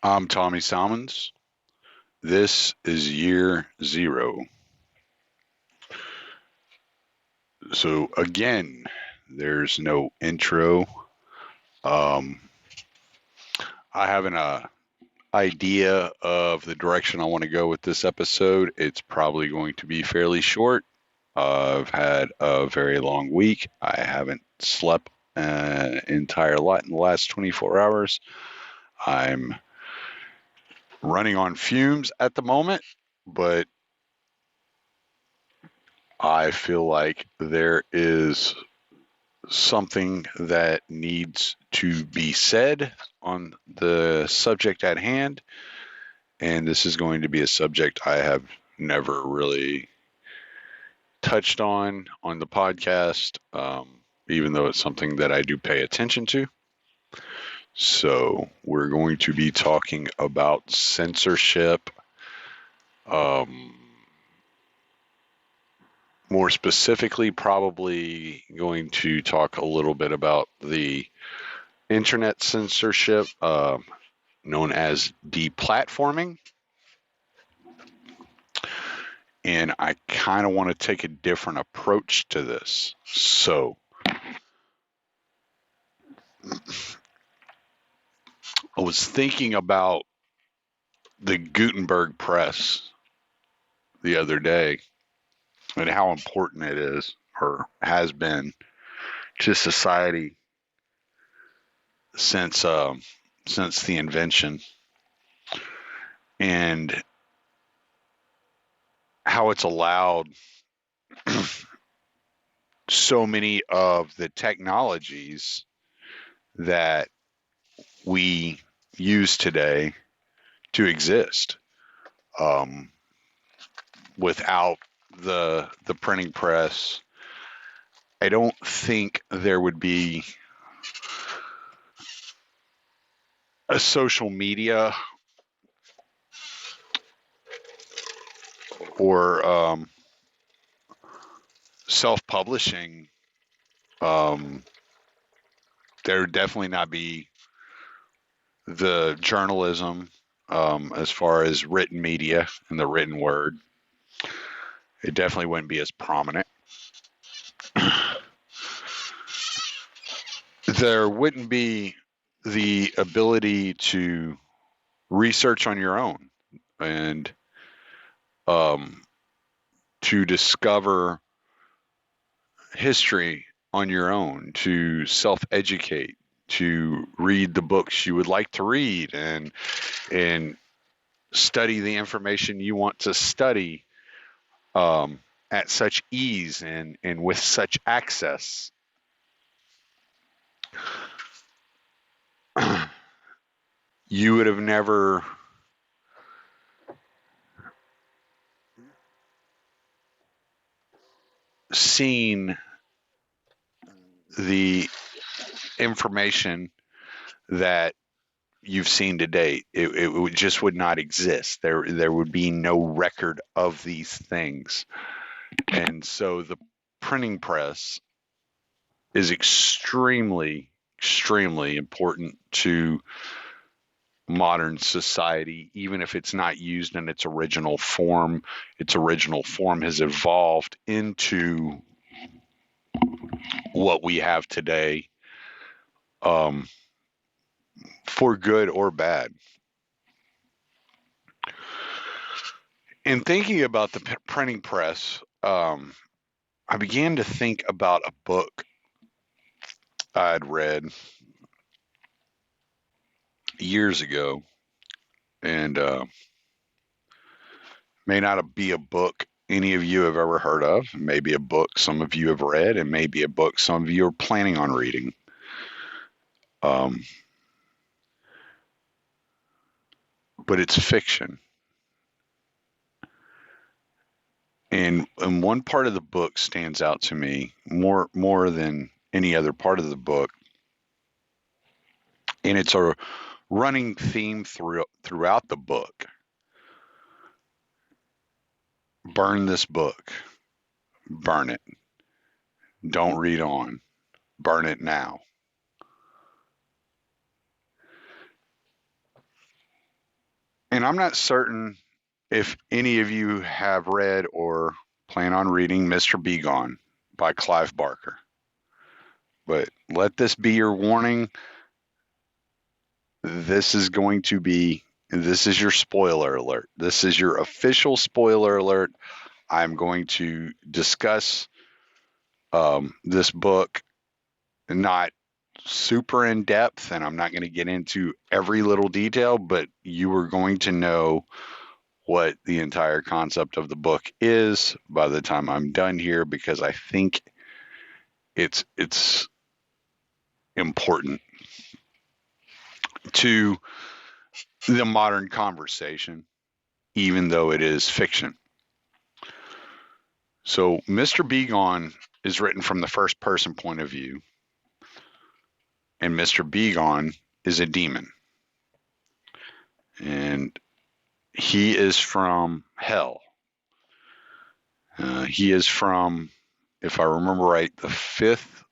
I'm Tommy Salmons. This is year zero. So, again, there's no intro. Um, I have an idea of the direction I want to go with this episode. It's probably going to be fairly short. I've had a very long week. I haven't slept an entire lot in the last 24 hours. I'm running on fumes at the moment, but I feel like there is something that needs to be said on the subject at hand. And this is going to be a subject I have never really touched on the podcast, even though it's something that I do pay attention to. So, we're going to be talking about censorship, um, more specifically, probably going to talk a little bit about the internet censorship, known as deplatforming. And I kind of want to take a different approach to this. So I was thinking about the Gutenberg press the other day and how important it is or has been to society since since the invention, and how it's allowed so many of the technologies that we use today to exist. Um, Without the printing press, I don't think there would be a social media or self-publishing. Um, there would definitely not be the journalism, as far as written media and the written word. It definitely wouldn't be as prominent. There wouldn't be the ability to research on your own and um, to discover history on your own, to self educate, to read the books you would like to read, and study the information you want to study, um, at such ease and with such access. You would have never seen the information that you've seen to date. It just would not exist. There would be no record of these things. And so the printing press is extremely important to modern society, even if it's not used in its original form. Its original form has evolved into what we have today, um, for good or bad. In thinking about the printing press, I began to think about a book I'd read years ago, and may not be a book any of you have ever heard of, maybe a book some of you have read, and maybe a book some of you are planning on reading. Um, but it's fiction. And one part of the book stands out to me more than any other part of the book, and it's a running theme throughout the book. Burn this book. Burn it. Don't read on. Burn it now. and I'm not certain if any of you have read or plan on reading Mr. Begone by Clive Barker, but let this be your warning. This is going to be, this is your spoiler alert. This is your official spoiler alert. I'm going to discuss this book, not super in depth, and I'm not going to get into every little detail, but you are going to know what the entire concept of the book is by the time I'm done here, because I think it's important to the modern conversation, even though it is fiction. So Mr. Begone is written from the first person point of view, and Mr. Begone is a demon. And he is from hell. He is from, if I remember right, the fifth,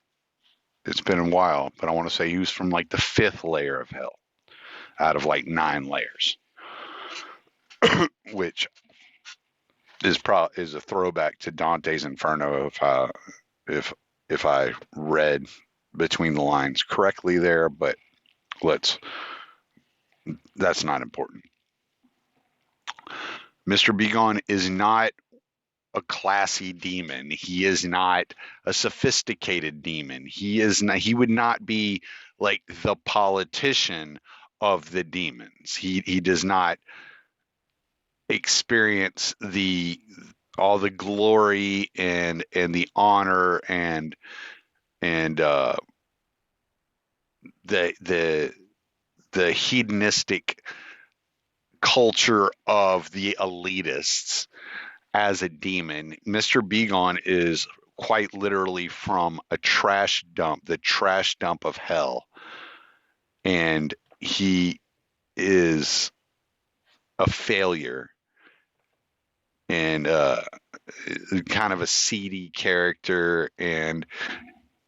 it's been a while, but I want to say he was from like the fifth layer of hell out of like 9 layers, which is a throwback to Dante's Inferno if I read between the lines correctly there, but that's not important. Mr. Begone is not a classy demon. He is not a sophisticated demon. He would not be like the politician of the demons. He does not experience all the glory and the honor and the hedonistic culture of the elitists as a demon. Mr. Begone is quite literally from a trash dump, the trash dump of hell. And he is a failure and kind of a seedy character and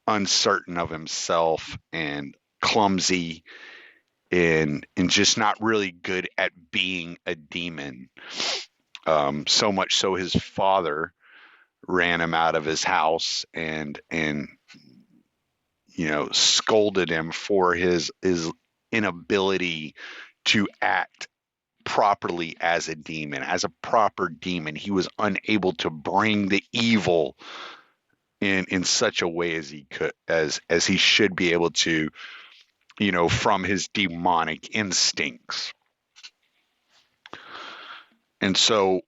uncertain of himself and clumsy and just not really good at being a demon. So much so his father ran him out of his house and scolded him for his inability to act properly as a demon, as a proper demon. He was unable to bring the evil in such a way as he could, as he should be able to, from his demonic instincts. And so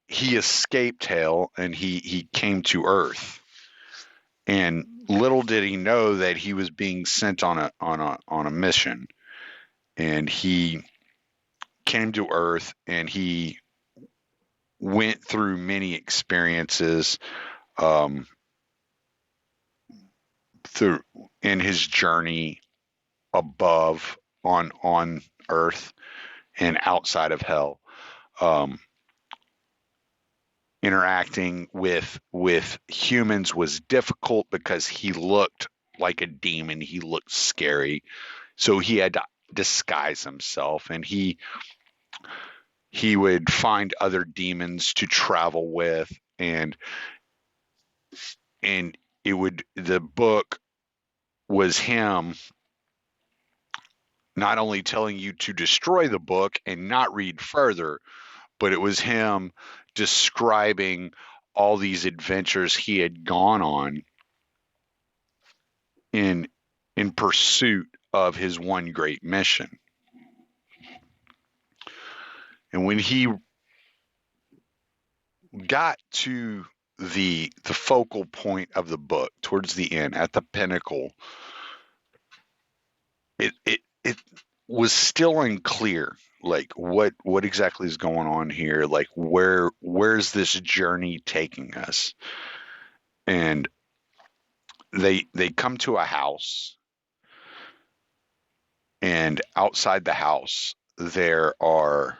he escaped hell and he came to Earth. And little did he know that he was being sent on a mission. And he came to Earth and he went through many experiences through in his journey above on Earth and outside of hell. Interacting with humans was difficult because he looked like a demon. He looked scary. So he had to disguise himself, and he would find other demons to travel with, and the book was him not only telling you to destroy the book and not read further, but it was him describing all these adventures he had gone on in pursuit of his one great mission. And when he got to the focal point of the book, towards the end, at the pinnacle, it was still unclear, like what exactly is going on here, like where's this journey taking us. And they come to a house, and outside the house there are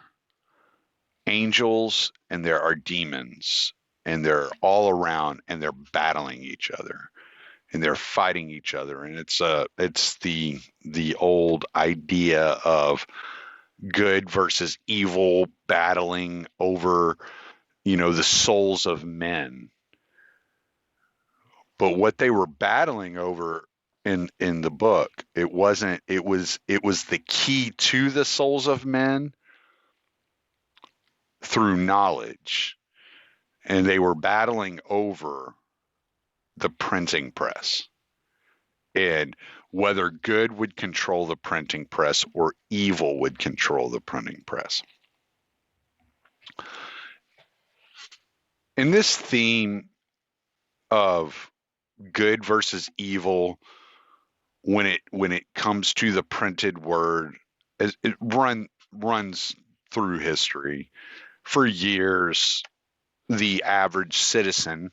angels and there are demons, and they're all around, and they're battling each other, and they're fighting each other. And it's the old idea of good versus evil battling over, the souls of men. But what they were battling over in the book, it wasn't, it was the key to the souls of men through knowledge. And they were battling over the printing press and whether good would control the printing press or evil would control the printing press. In this theme of good versus evil, when it comes to the printed word, it runs through history. For years, the average citizen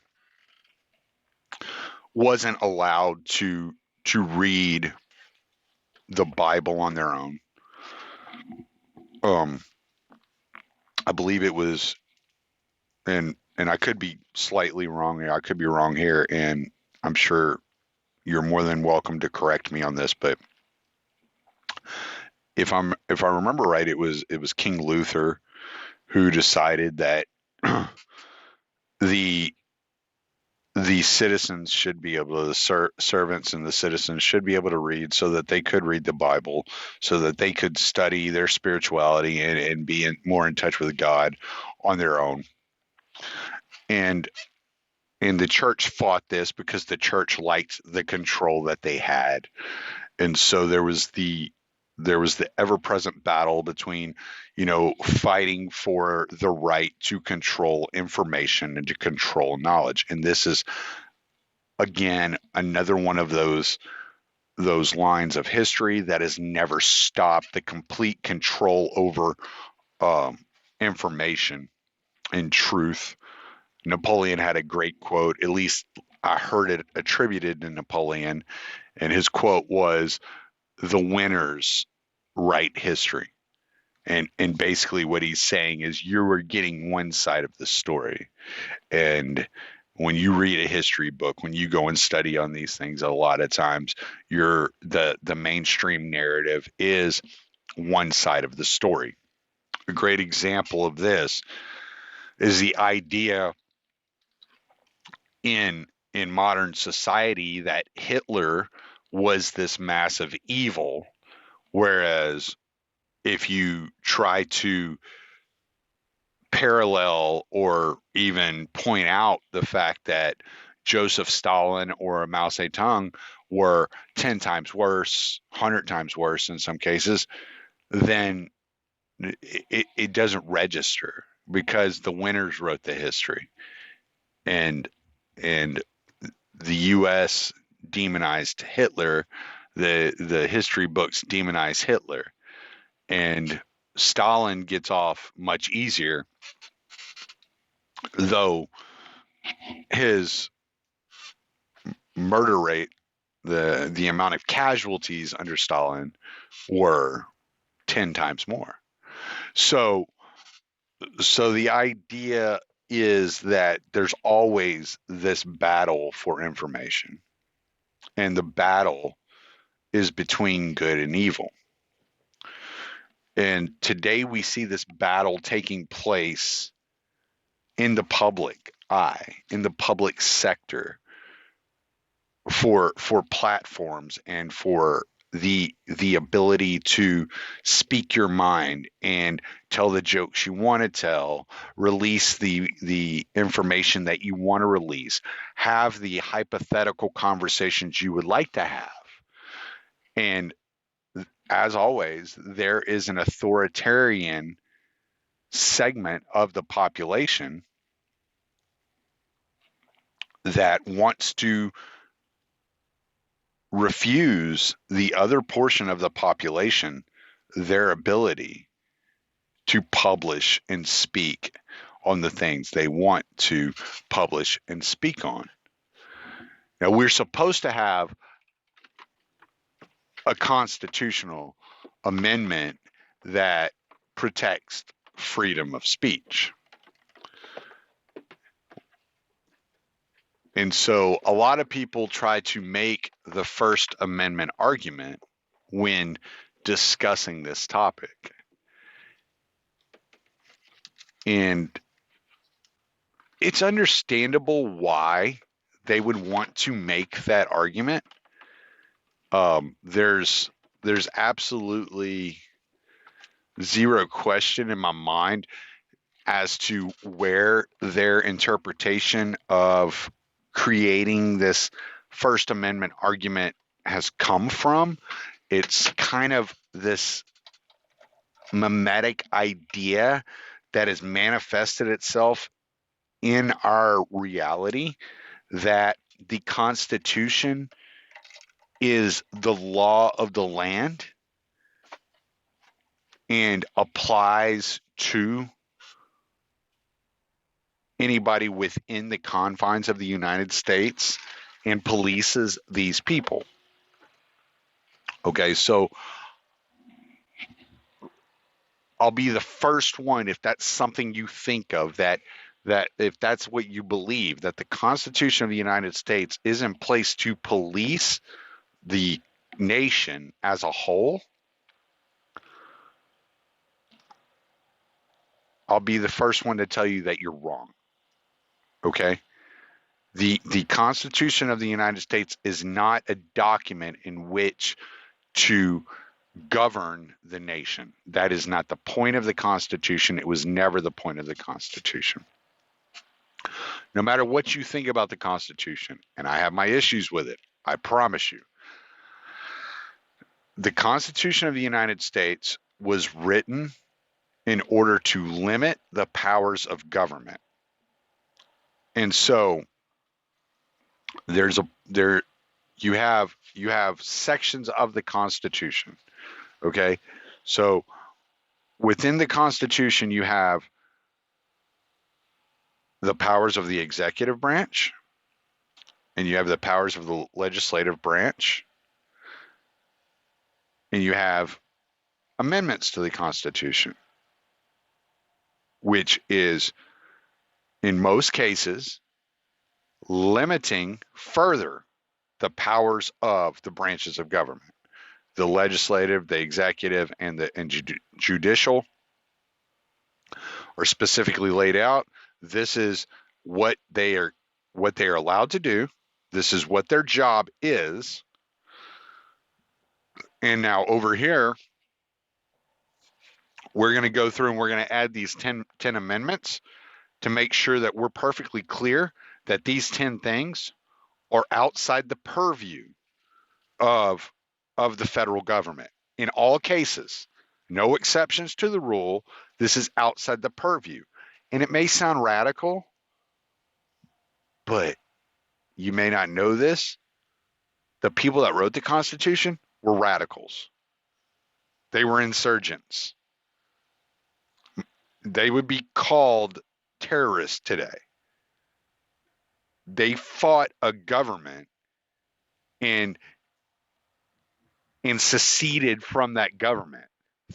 wasn't allowed to read the Bible on their own. I believe it was, and I could be slightly wrong. I could be wrong here, and I'm sure you're more than welcome to correct me on this. But if I remember right, it was King Luther who decided that the citizens should be able to, the servants and the citizens should be able to read so that they could read the Bible, so that they could study their spirituality and be more in touch with God on their own. And the church fought this because the church liked the control that they had. And so there was the ever-present battle between, fighting for the right to control information and to control knowledge. And this is, again, another one of those lines of history that has never stopped, the complete control over information and truth. Napoleon had a great quote, at least I heard it attributed to Napoleon, and his quote was, "The winners write history." And basically what he's saying is you were getting one side of the story. And when you read a history book, when you go and study on these things, a lot of times the mainstream narrative is one side of the story. A great example of this is the idea in modern society that Hitler was this massive evil, whereas if you try to parallel or even point out the fact that Joseph Stalin or Mao Zedong were 10 times worse, 100 times worse in some cases, then it doesn't register because the winners wrote the history. And the U.S. demonized Hitler. The history books demonize Hitler. And Stalin gets off much easier, though his murder rate, the amount of casualties under Stalin were 10 times more. So the idea is that there's always this battle for information, and the battle is between good and evil. And today we see this battle taking place in the public eye, in the public sector, for platforms and for the ability to speak your mind and tell the jokes you want to tell, release the information that you want to release, have the hypothetical conversations you would like to have. And as always, there is an authoritarian segment of the population that wants to refuse the other portion of the population their ability to publish and speak on the things they want to publish and speak on. Now, we're supposed to have a constitutional amendment that protects freedom of speech. And so a lot of people try to make the First Amendment argument when discussing this topic. And it's understandable why they would want to make that argument. There's absolutely zero question in my mind as to where their interpretation of creating this First Amendment argument has come from. It's kind of this mimetic idea that has manifested itself in our reality that the Constitution is the law of the land and applies to anybody within the confines of the United States and polices these people. Okay, so I'll be the first one, if that's something you think of, that if that's what you believe, that the Constitution of the United States is in place to police the nation as a whole, I'll be the first one to tell you that you're wrong. Okay? The Constitution of the United States is not a document in which to govern the nation. That is not the point of the Constitution. It was never the point of the Constitution. No matter what you think about the Constitution, and I have my issues with it, I promise you, the Constitution of the United States was written in order to limit the powers of government. And so you have sections of the Constitution. Okay? So within the Constitution you have the powers of the executive branch, and you have the powers of the legislative branch, and you have amendments to the Constitution, which is, in most cases, limiting further the powers of the branches of government. The legislative, the executive, and judicial are specifically laid out. This is what they are allowed to do. This is what their job is. And now over here, we're going to go through and we're going to add these 10 amendments to make sure that we're perfectly clear that these 10 things are outside the purview of the federal government. In all cases, no exceptions to the rule, this is outside the purview. And it may sound radical, but you may not know this. The people that wrote the Constitution were radicals. They were insurgents. They would be called terrorists today. They fought a government and seceded from that government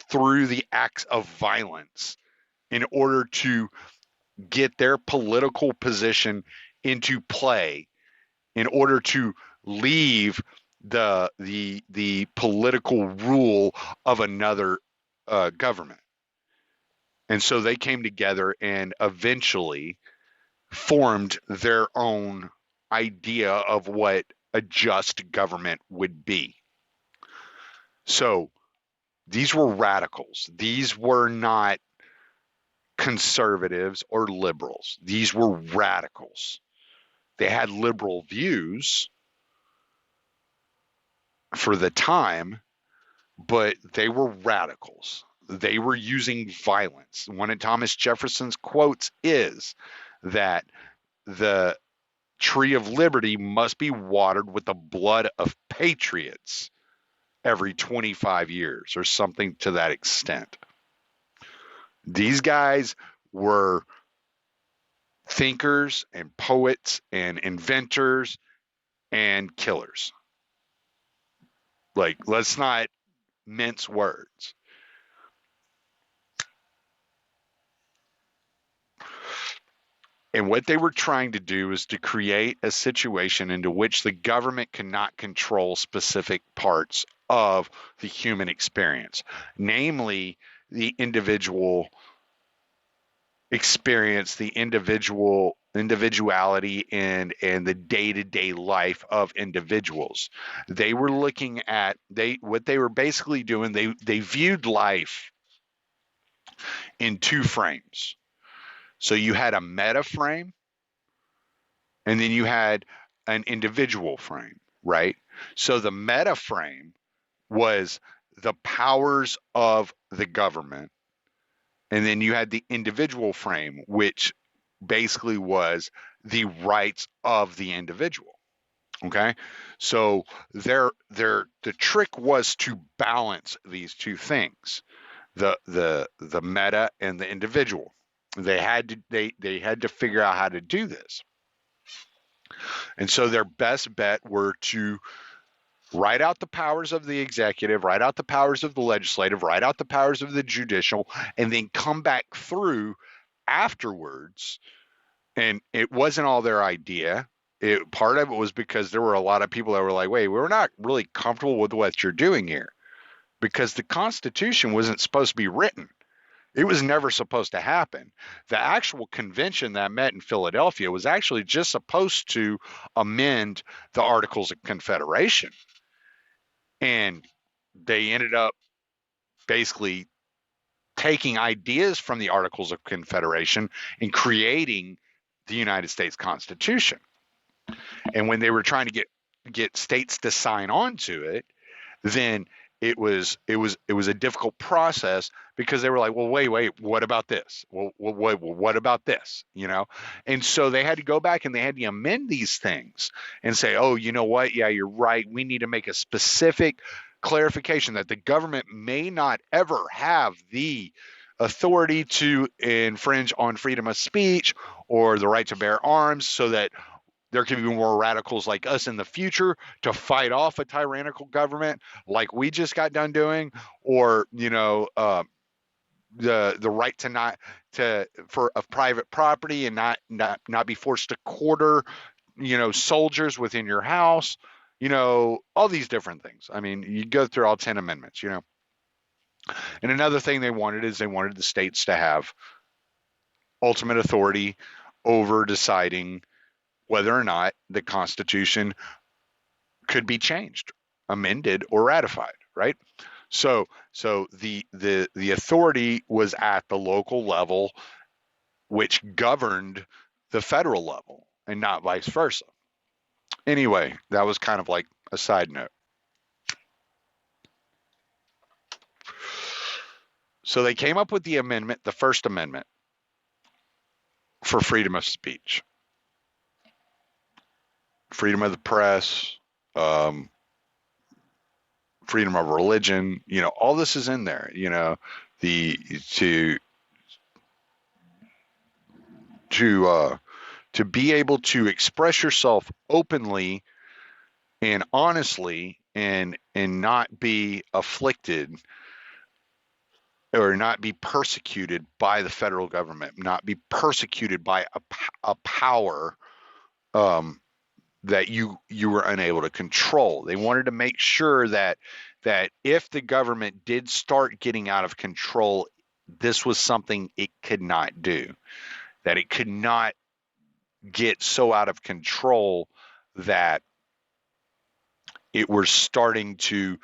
through the acts of violence in order to get their political position into play, in order to leave the political rule of another government. And so they came together and eventually formed their own idea of what a just government would be. So these were radicals. These were not conservatives or liberals. These were radicals. They had liberal views for the time, but they were radicals. They were using violence. One of Thomas Jefferson's quotes is that the tree of liberty must be watered with the blood of patriots every 25 years or something to that extent. These guys were thinkers and poets and inventors and killers. Like, let's not mince words. And what they were trying to do is to create a situation into which the government cannot control specific parts of the human experience, namely the individual experience the individuality and the day-to-day life of individuals. They were looking at what they were basically doing, they viewed life in two frames. So you had a meta frame, and then you had an individual frame, right? So the meta frame was the powers of the government, and then you had the individual frame, which basically was the rights of the individual. Okay, so the trick was to balance these two things, the meta and the individual. They had to figure out how to do this. And so their best bet were to write out the powers of the executive, write out the powers of the legislative, write out the powers of the judicial, and then come back through afterwards. And it wasn't all their idea. Part of it was because there were a lot of people that were like, wait, we're not really comfortable with what you're doing here, because the Constitution wasn't supposed to be written. It was never supposed to happen. The actual convention that met in Philadelphia was actually just supposed to amend the Articles of Confederation. And they ended up basically taking ideas from the Articles of Confederation and creating the United States Constitution. And when they were trying to get states to sign on to it, then it was a difficult process, because they were like, well, wait, what about this? Well, what about this? And so they had to go back and they had to amend these things and say, oh, you know what? Yeah, you're right. We need to make a specific clarification that the government may not ever have the authority to infringe on freedom of speech or the right to bear arms, so that there could be more radicals like us in the future to fight off a tyrannical government like we just got done doing, or the right of private property and not be forced to quarter soldiers within your house, all these different things. I mean, you go through all 10 amendments. And another thing they wanted the states to have ultimate authority over deciding whether or not the Constitution could be changed, amended, or ratified, right? So the authority was at the local level, which governed the federal level, and not vice versa. Anyway, that was kind of like a side note. So they came up with the amendment, the First Amendment, for freedom of speech, freedom of the press, freedom of religion. All this is in there. To be able to express yourself openly and honestly, and not be afflicted or not be persecuted by the federal government, not be persecuted by a power that you were unable to control. They wanted to make sure that if the government did start getting out of control, this was something it could not do, that it could not get so out of control that it was starting to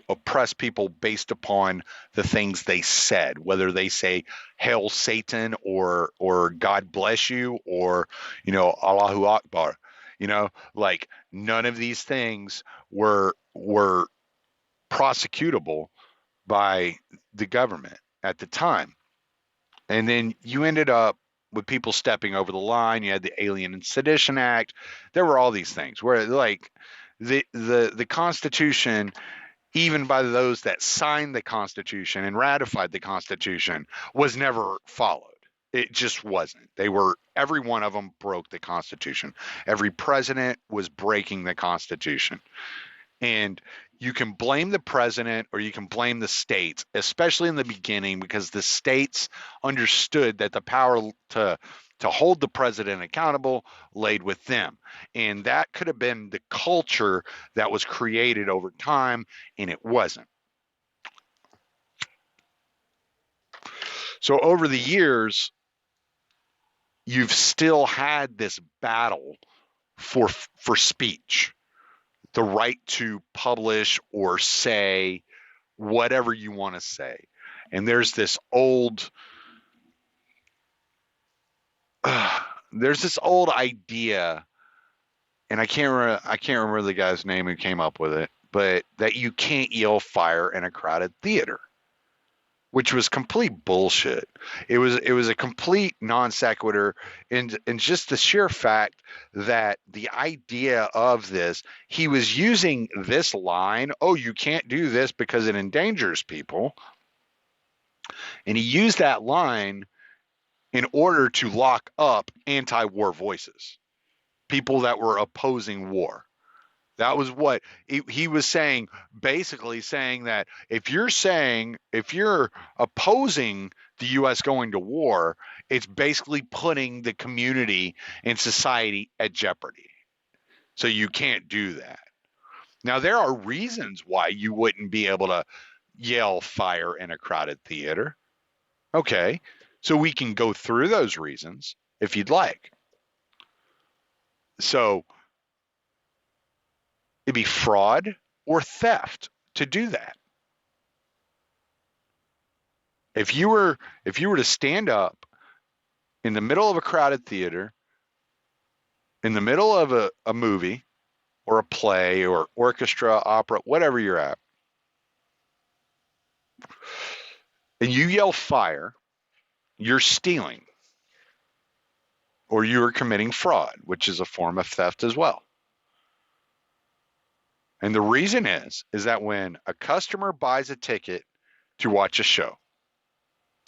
oppress people based upon the things they said, whether they say "Hail Satan" or "God bless you" or Allahu Akbar. Like, none of these things were prosecutable by the government at the time. And then you ended up with people stepping over the line. You had the Alien and Sedition Act. There were all these things where, like, the Constitution, even by those that signed the Constitution and ratified the Constitution, was never followed. It just wasn't. Every one of them broke the Constitution. Every president was breaking the Constitution. And you can blame the president or you can blame the states, especially in the beginning, because the states understood that the power to hold the president accountable laid with them. And that could have been the culture that was created over time, and it wasn't. So over the years, you've still had this battle for speech, the right to publish or say whatever you want to say. And there's this old idea, and I can't remember the guy's name who came up with it, but that you can't yell fire in a crowded theater, which was complete bullshit. It was a complete non sequitur, and just the sheer fact that the idea of this, he was using this line, "Oh, you can't do this because it endangers people," and he used that line in order to lock up anti-war voices, people that were opposing war. That was what he was saying, basically saying that if you're opposing the U.S. going to war, it's basically putting the community and society at jeopardy. So you can't do that. Now, there are reasons why you wouldn't be able to yell fire in a crowded theater. Okay, so we can go through those reasons if you'd like. So it'd be fraud or theft to do that. If you were to stand up in the middle of a crowded theater, in the middle of a movie or a play or orchestra, opera, whatever you're at, and you yell fire, you're stealing or you are committing fraud, which is a form of theft as well. And the reason is that when a customer buys a ticket to watch a show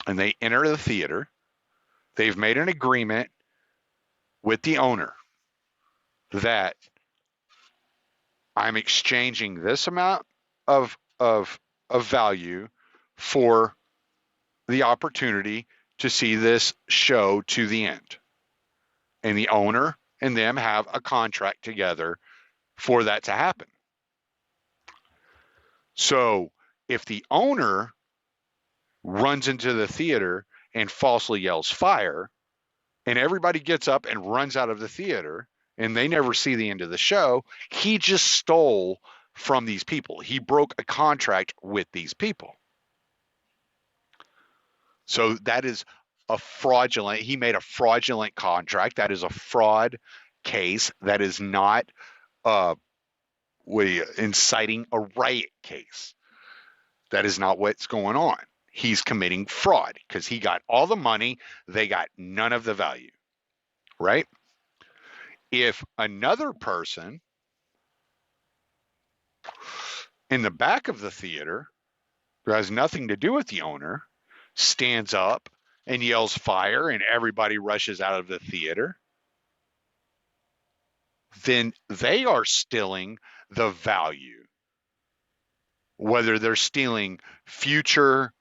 and they enter the theater, they've made an agreement with the owner that I'm exchanging this amount of value for the opportunity to see this show to the end. And the owner and them have a contract together for that to happen. So if the owner runs into the theater and falsely yells fire, and everybody gets up and runs out of the theater, and they never see the end of the show, he just stole from these people. He broke a contract with these people. So that is he made a fraudulent contract. That is a fraud case. That is not inciting a riot case. That is not what's going on. He's committing fraud because he got all the money. They got none of the value, right? If another person in the back of the theater who has nothing to do with the owner stands up and yells fire and everybody rushes out of the theater, then they are stealing the value. Whether they're stealing future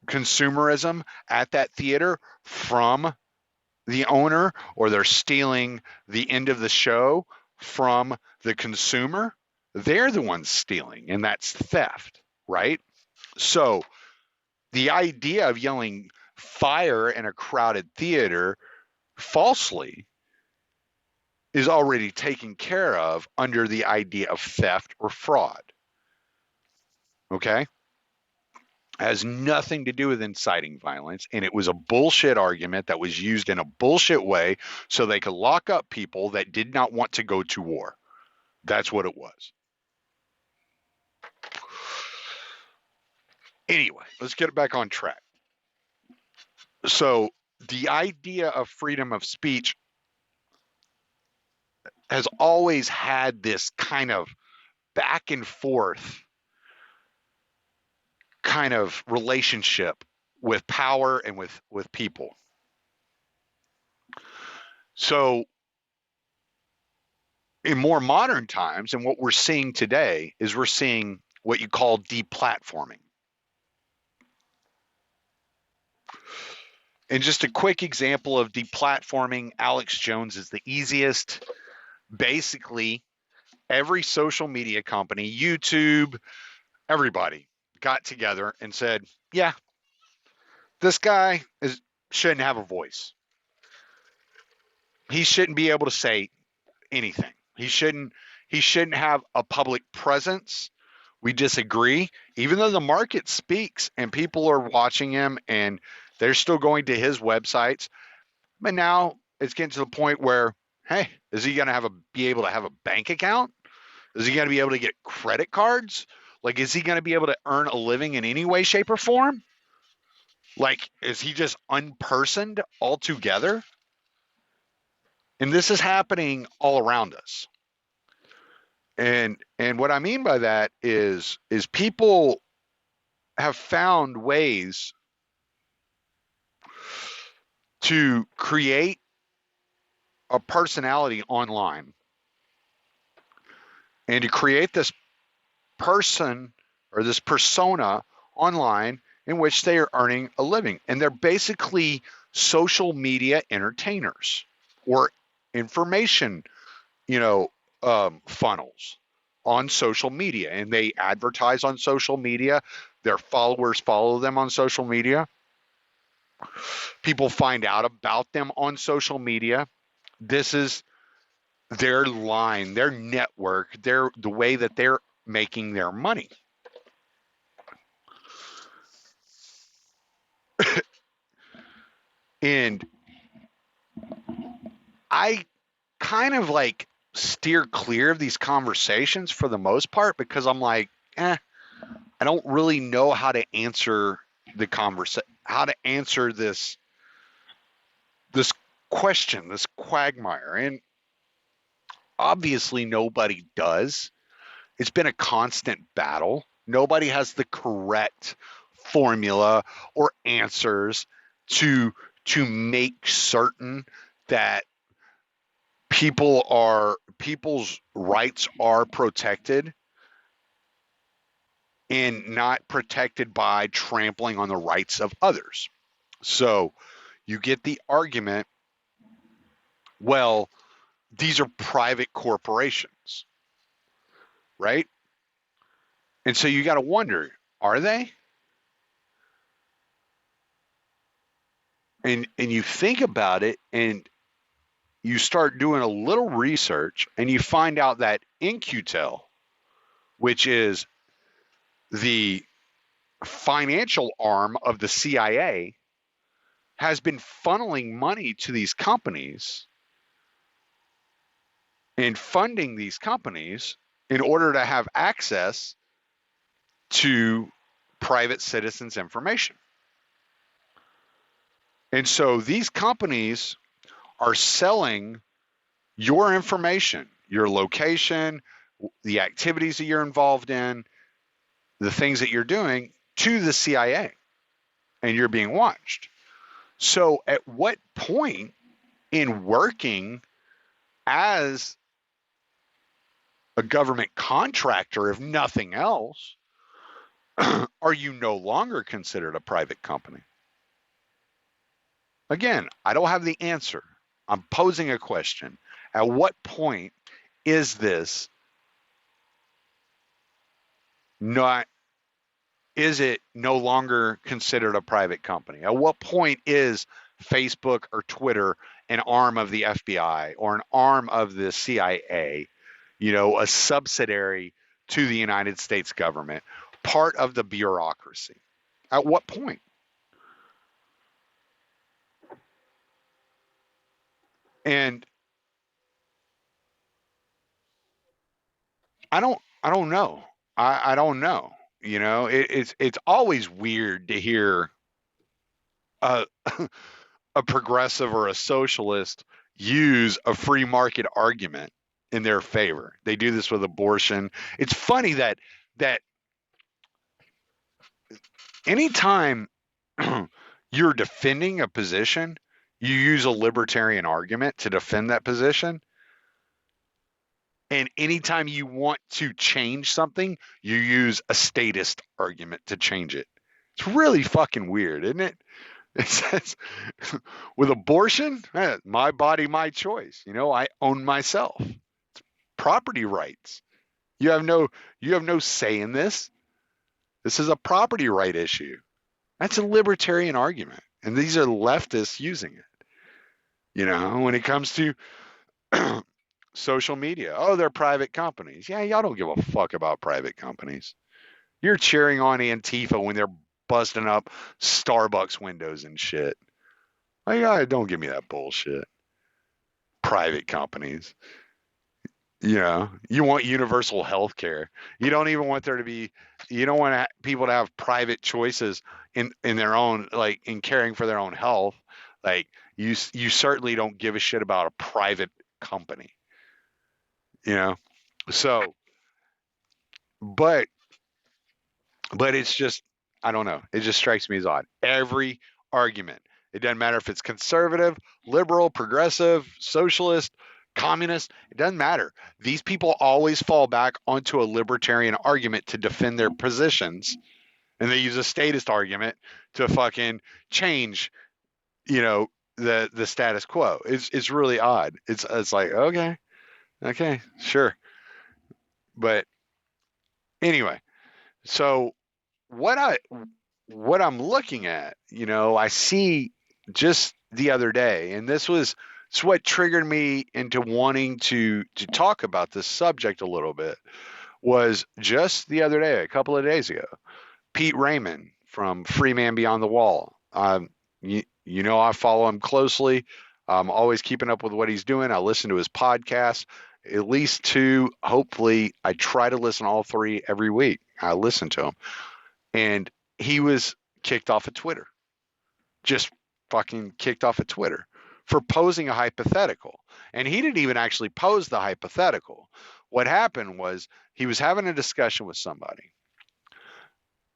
consumerism at that theater from the owner, or they're stealing the end of the show from the consumer, they're the ones stealing, and that's theft, right? So the idea of yelling fire in a crowded theater falsely is already taken care of under the idea of theft or fraud. Okay? Has nothing to do with inciting violence, and it was a bullshit argument that was used in a bullshit way so they could lock up people that did not want to go to war. That's what it was. Anyway, let's get it back on track. So the idea of freedom of speech has always had this kind of back and forth kind of relationship with power and with people. So in more modern times, and what we're seeing today is we're seeing what you call deplatforming. And just a quick example of deplatforming, Alex Jones is the easiest. Basically, every social media company, YouTube, everybody got together and said, yeah, This guy shouldn't have a voice. He shouldn't be able to say anything. He shouldn't have a public presence. We disagree. Even though the market speaks and people are watching him and they're still going to his websites, but now it's getting to the point where, hey, is he going to be able to have a bank account? Is he going to be able to get credit cards? Like, is he going to be able to earn a living in any way, shape, or form? Like, is he just unpersoned altogether? And this is happening all around us. And what I mean by that is people have found ways to create a personality online and to create this person or this persona online in which they are earning a living. And they're basically social media entertainers or information, funnels on social media. And they advertise on social media. Their followers follow them on social media. People find out about them on social media. This is their line, their network, the way that they're making their money. And I kind of like steer clear of these conversations for the most part because I'm like, I don't really know how to answer how to answer this question, this quagmire. And obviously nobody does. It's been a constant battle. Nobody has the correct formula or answers to make certain that people's rights are protected and not protected by trampling on the rights of others. So you get the argument, well, these are private corporations, right? And so you got to wonder, are they? And you think about it and you start doing a little research and you find out that In-Q-Tel, which is the financial arm of the CIA, has been funneling money to these companies and funding these companies in order to have access to private citizens' information. And so these companies are selling your information, your location, the activities that you're involved in, the things that you're doing to the CIA, and you're being watched. So at what point in working as a government contractor, if nothing else, are you no longer considered a private company? Again, I don't have the answer. I'm posing a question. At what point is this is it no longer considered a private company? At what point is Facebook or Twitter an arm of the FBI or an arm of the CIA, a subsidiary to the United States government, part of the bureaucracy? At what point? And I don't know. I don't know. It's always weird to hear a a progressive or a socialist use a free market argument in their favor. They do this with abortion. It's funny that anytime you're defending a position, you use a libertarian argument to defend that position. And anytime you want to change something, you use a statist argument to change it. It's really fucking weird, isn't it? It says, with abortion, my body, my choice. I own myself. It's property rights. You have no say in this. This is a property right issue. That's a libertarian argument. And these are leftists using it. When it comes to social media, oh, they're private companies. Yeah, y'all don't give a fuck about private companies. You're cheering on Antifa when they're busting up Starbucks windows and shit. Like, don't give me that bullshit. Private companies. You want universal health care. You don't even want there to be, you don't want people to have private choices in their own, like in caring for their own health. Like you certainly don't give a shit about a private company, you know? So, but, but it's just, I don't know. It just strikes me as odd. Every argument, it doesn't matter if it's conservative, liberal, progressive, socialist, communist, it doesn't matter. These people always fall back onto a libertarian argument to defend their positions. And they use a statist argument to fucking change, the status quo. It's really odd. It's like, okay, sure. But anyway, so what I what I'm looking at, I see just the other day, and it's what triggered me into wanting to talk about this subject a little bit, was just the other day, a couple of days ago, Pete Raymond from Free Man Beyond the Wall. I follow him closely. I'm always keeping up with what he's doing. I listen to his podcast, at least two. Hopefully, I try to listen to all three every week. I listen to him. And he was kicked off of Twitter, just fucking kicked off of Twitter for posing a hypothetical. And he didn't even actually pose the hypothetical. What happened was he was having a discussion with somebody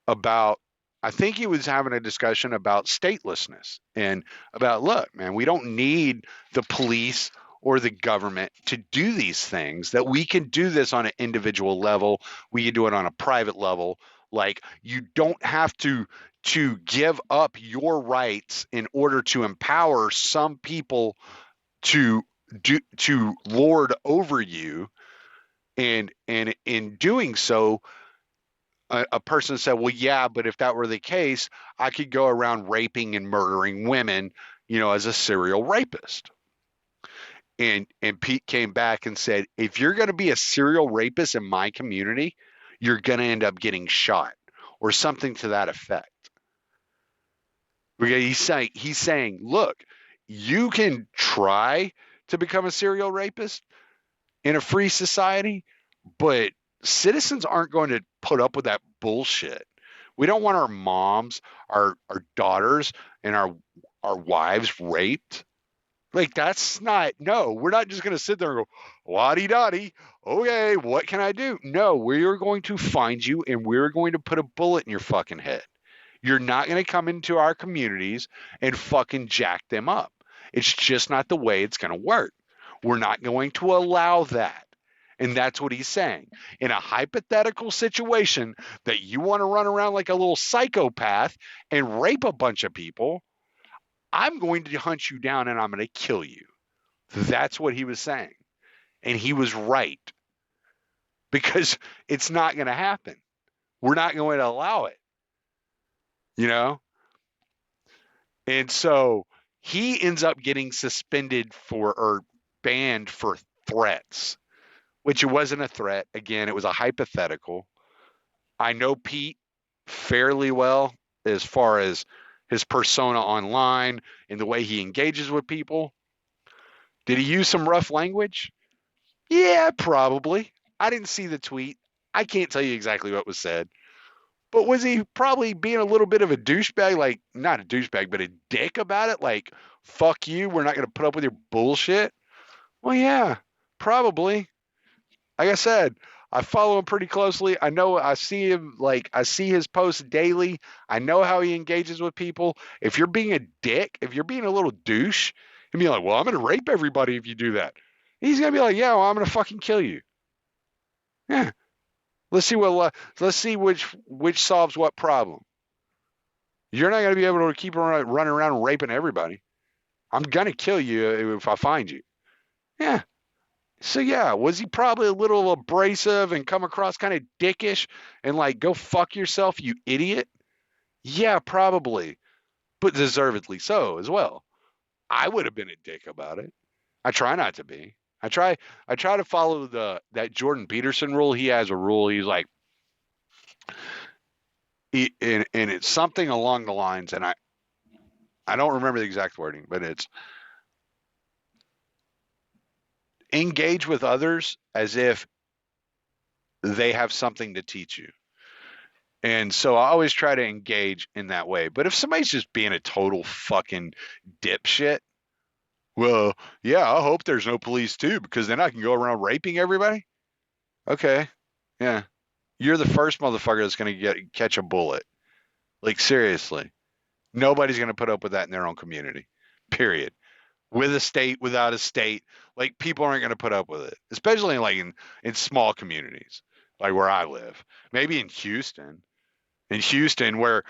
about, I think he was having a discussion about statelessness and about, look, man, we don't need the police or the government to do these things, that we can do this on an individual level. We can do it on a private level. Like, you don't have to give up your rights in order to empower some people to lord over you. And in doing so, a person said, well, yeah, but if that were the case, I could go around raping and murdering women, as a serial rapist. And Pete came back and said, if you're going to be a serial rapist in my community, you're going to end up getting shot, or something to that effect. Because he's saying, look, you can try to become a serial rapist in a free society, but citizens aren't going to put up with that bullshit. We don't want our moms, our daughters, and our wives raped. Like, that's not, no, we're not just going to sit there and go, la-di-da-di, okay, what can I do? No, we're going to find you and we're going to put a bullet in your fucking head. You're not going to come into our communities and fucking jack them up. It's just not the way it's going to work. We're not going to allow that. And that's what he's saying. In a hypothetical situation that you want to run around like a little psychopath and rape a bunch of people, I'm going to hunt you down and I'm going to kill you. That's what he was saying. And he was right. Because it's not going to happen. We're not going to allow it. And so he ends up getting suspended or banned for threats, which it wasn't a threat. Again, it was a hypothetical. I know Pete fairly well as far as his persona online and the way he engages with people. Did he use some rough language? Yeah, probably. I didn't see the tweet. I can't tell you exactly what was said. But was he probably being a little bit of a douchebag? Like, not a douchebag, but a dick about it? Like, fuck you, we're not going to put up with your bullshit? Well, yeah, probably. Like I said, I follow him pretty closely. I see him, like, I see his posts daily. I know how he engages with people. If you're being a dick, if you're being a little douche, he'll be like, well, I'm going to rape everybody if you do that. He's going to be like, yeah, well, I'm going to fucking kill you. Yeah. Let's see which solves what problem. You're not going to be able to keep running around and raping everybody. I'm going to kill you if I find you. Yeah. So yeah, was he probably a little abrasive and come across kind of dickish and like, go fuck yourself, you idiot? Yeah, probably, but deservedly so as well. I would have been a dick about it. I try not to be. I try to follow the that Jordan Peterson rule. He has a rule. He's like, and it's something along the lines, and I don't remember the exact wording, but it's engage with others as if they have something to teach you. And so I always try to engage in that way. But if somebody's just being a total fucking dipshit, well, yeah, I hope there's no police too, because then I can go around raping everybody. Okay. Yeah. You're the first motherfucker that's going to catch a bullet. Like, seriously. Nobody's going to put up with that in their own community. Period. With a state, without a state, like people aren't going to put up with it, especially like in small communities, like where I live. Maybe in Houston, where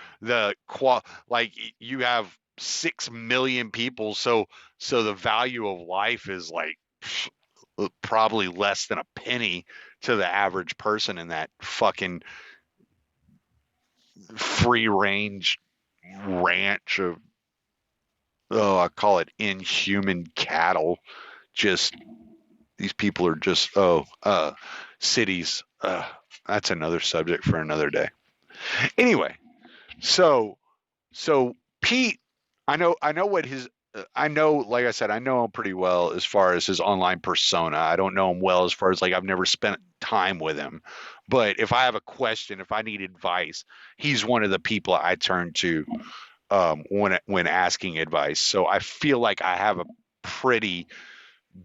like you have 6 million people, so the value of life is like probably less than a penny to the average person in that fucking free range ranch of, oh, I call it inhuman cattle. Just these people are just, cities. That's another subject for another day. Anyway, so so Pete, I know what his I know, like I said, I know him pretty well as far as his online persona. I don't know him well as far as like I've never spent time with him. But if I have a question, if I need advice, he's one of the people I turn to when asking advice. So I feel like I have a pretty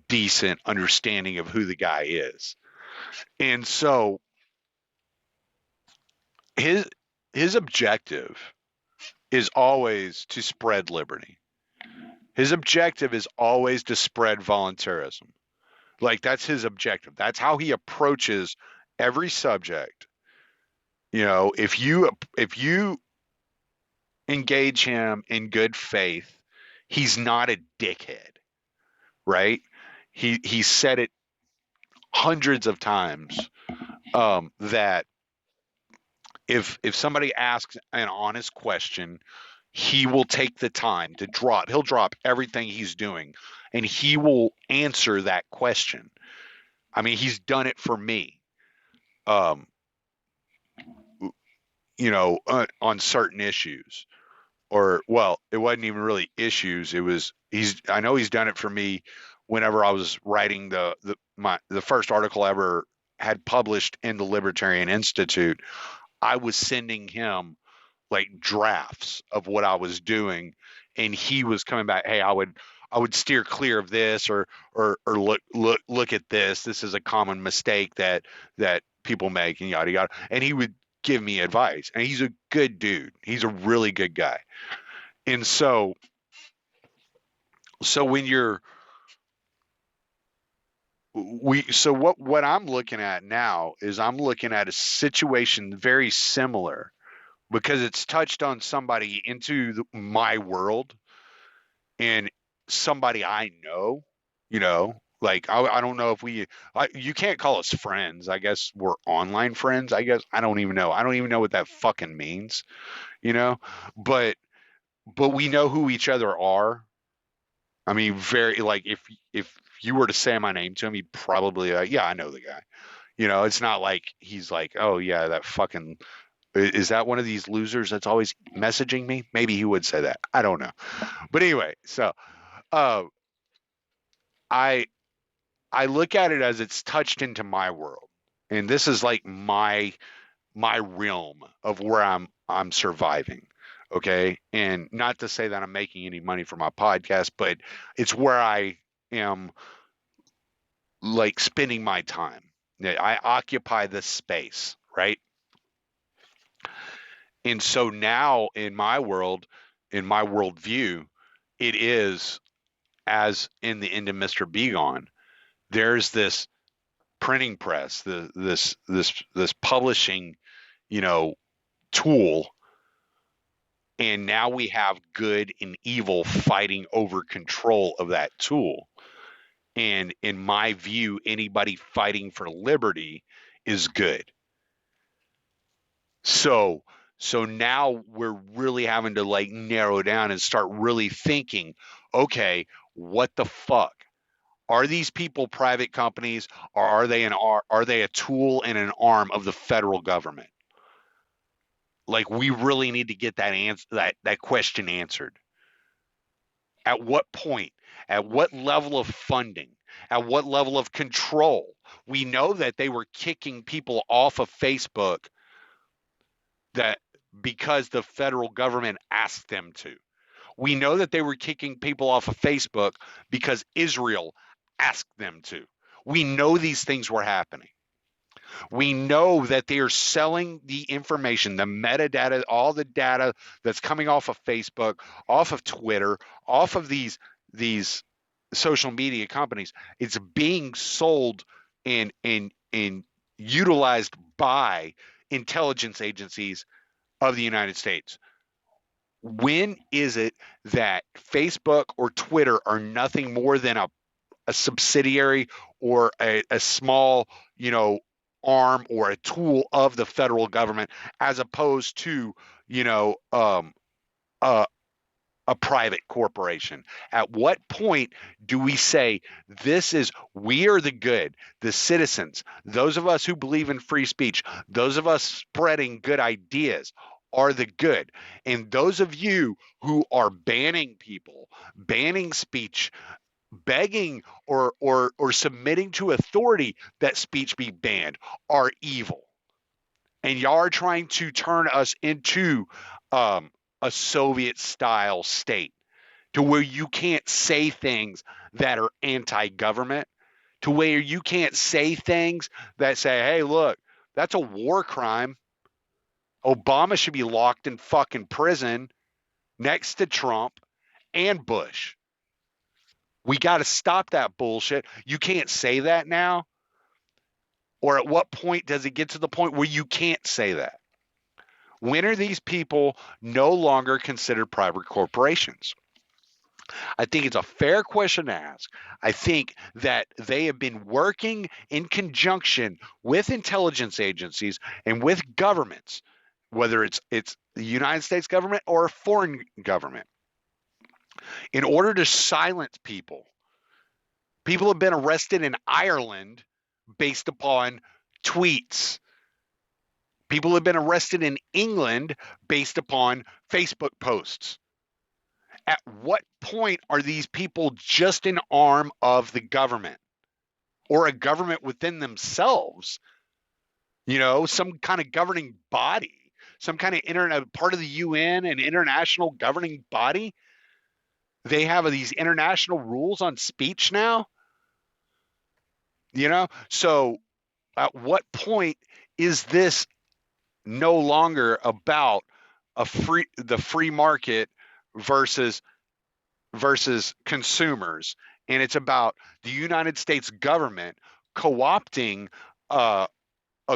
decent understanding of who the guy is. And so his his objective is always to spread liberty. His objective is always to spread voluntarism. Like that's his objective. That's how he approaches every subject. You know, if you engage him in good faith, he's not a dickhead, right? He said it hundreds of times that if somebody asks an honest question, he will take the time to he'll drop everything he's doing and he will answer that question. I mean, he's done it for me. Um, on certain issues, or well, it wasn't even really issues. It was I know he's done it for me whenever I was writing the first article I ever had published in the Libertarian Institute. I was sending him like drafts of what I was doing, and he was coming back, hey, I would steer clear of this, or look at this. This is a common mistake that people make, and yada yada. And he would give me advice. And he's a good dude. He's a really good guy. And so when you're we so what I'm looking at now is I'm looking at a situation very similar because it's touched on somebody into my world and somebody I know, like I don't know if you can't call us friends. I guess we're online friends. I guess I don't even know. I don't even know what that fucking means, you know, but we know who each other are. I mean, very like if you were to say my name to him, he'd probably yeah, I know the guy. It's not like he's like, oh yeah, that fucking is that one of these losers that's always messaging me? Maybe he would say that. I don't know. But anyway, so uh, I I look at it as it's touched into my world, and this is like my realm of where I'm surviving. Okay, and not to say that I'm making any money from my podcast, but it's where I am like spending my time. I occupy this space, right? And so now in my world, in my worldview, it is as in the end of Mr. Begon, there's this printing press, this publishing, you know, tool, and now we have good and evil fighting over control of that tool. And in my view, anybody fighting for liberty is good. So So now we're really having to like narrow down and start really thinking, okay, what the fuck? Are these people private companies, or are they a tool and an arm of the federal government? Like, we really need to get that question answered. At what point? At what level of funding? At what level of control? We know that they were kicking people off of Facebook that because the federal government asked them to. We know that they were kicking people off of Facebook because Israel asked them to. We know these things were happening. We know that they are selling the information, the metadata, all the data that's coming off of Facebook, off of Twitter, off of these social media companies. It's being sold and utilized by intelligence agencies of the United States. When is it that Facebook or Twitter are nothing more than a subsidiary or a small, arm or a tool of the federal government, as opposed to, you know, a, a private corporation? At what point do we say we are the good, the citizens, those of us who believe in free speech, those of us spreading good ideas are the good, and those of you who are banning people, banning speech, begging or submitting to authority that speech be banned are evil. And y'all are trying to turn us into a Soviet style state to where you can't say things that are anti-government, to where you can't say things that say, hey, look, that's a war crime. Obama should be locked in fucking prison next to Trump and Bush. We got to stop that bullshit. You can't say that now. Or at what point does it get to the point where you can't say that? When are these people no longer considered private corporations? I think it's a fair question to ask. I think that they have been working in conjunction with intelligence agencies and with governments, whether it's the United States government or a foreign government, in order to silence people. People have been arrested in Ireland based upon tweets. People have been arrested in England based upon Facebook posts. At what point are these people just an arm of the government or a government within themselves? Some kind of governing body, some kind of part of the UN and international governing body. They have these international rules on speech now. So at what point is this no longer about the free market versus consumers, and it's about the United States government co-opting a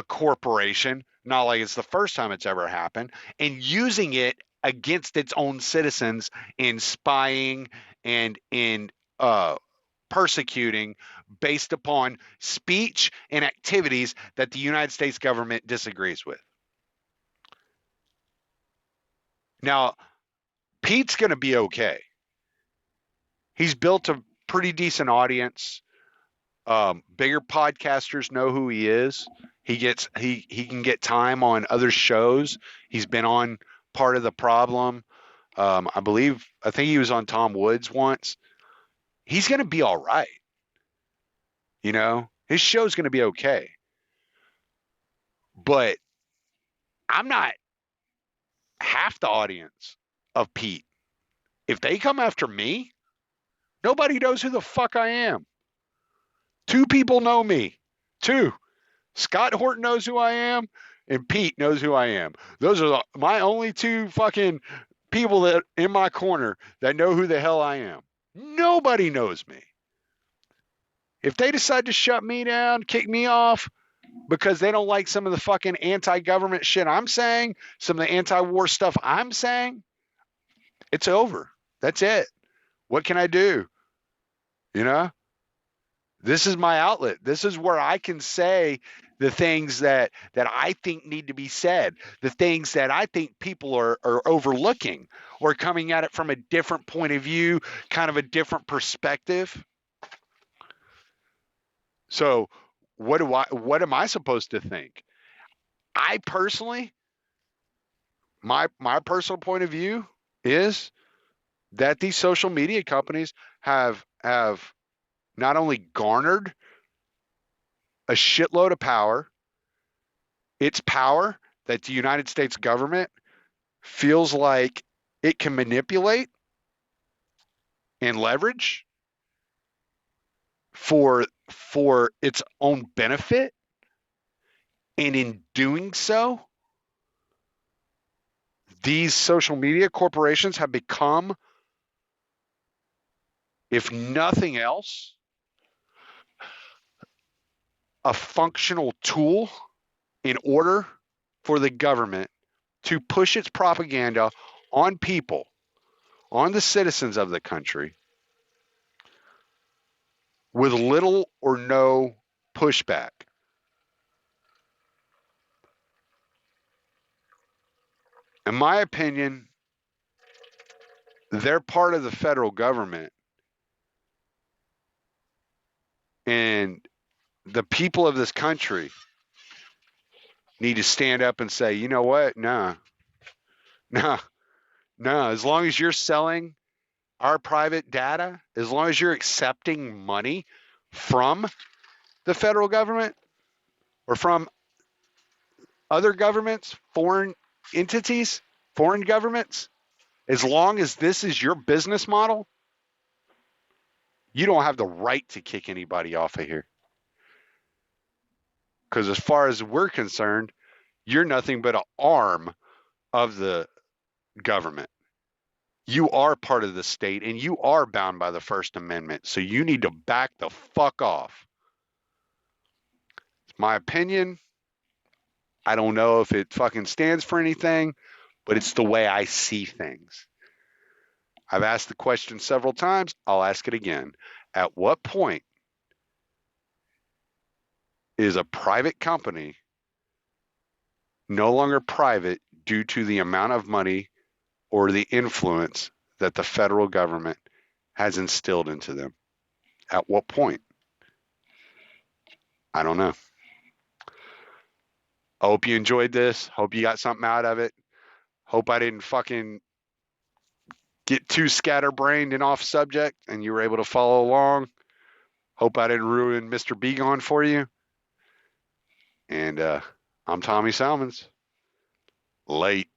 corporation, not like it's the first time it's ever happened, and using it against its own citizens in spying and in persecuting based upon speech and activities that the United States government disagrees with. Now, Pete's going to be okay. He's built a pretty decent audience. Bigger podcasters know who he is. He can get time on other shows. He's been on Part of the Problem. I think he was on Tom Woods once. He's going to be all right. His show's going to be okay. But I'm not half the audience of Pete. If they come after me, nobody knows who the fuck I am. 2 people know me. 2. Scott Horton knows who I am, and Pete knows who I am. Those are my only 2 fucking people that in my corner that know who the hell I am. Nobody knows me. If they decide to shut me down, kick me off because they don't like some of the fucking anti-government shit I'm saying, some of the anti-war stuff I'm saying, it's over. That's it. What can I do? This is my outlet. This is where I can say the things that I think need to be said, the things that I think people are overlooking or coming at it from a different point of view, kind of a different perspective. So what am I supposed to think? I personally, my personal point of view is that these social media companies have not only garnered a shitload of power, it's power that the United States government feels like it can manipulate and leverage for its own benefit, and in doing so, these social media corporations have become, if nothing else, a functional tool in order for the government to push its propaganda on people, on the citizens of the country, with little or no pushback. In my opinion, they're part of the federal government, and the people of this country need to stand up and say, you know what? No. As long as you're selling our private data, as long as you're accepting money from the federal government or from other governments, foreign entities, foreign governments, as long as this is your business model, you don't have the right to kick anybody off of here. Because as far as we're concerned, you're nothing but an arm of the government. You are part of the state and you are bound by the First Amendment. So you need to back the fuck off. It's my opinion. I don't know if it fucking stands for anything, but it's the way I see things. I've asked the question several times. I'll ask it again. At what point is a private company no longer private due to the amount of money or the influence that the federal government has instilled into them? At what point? I don't know. I hope you enjoyed this. Hope you got something out of it. Hope I didn't fucking get too scatterbrained and off subject and you were able to follow along. Hope I didn't ruin Mr. Begon for you. And I'm Tommy Salmons. Late.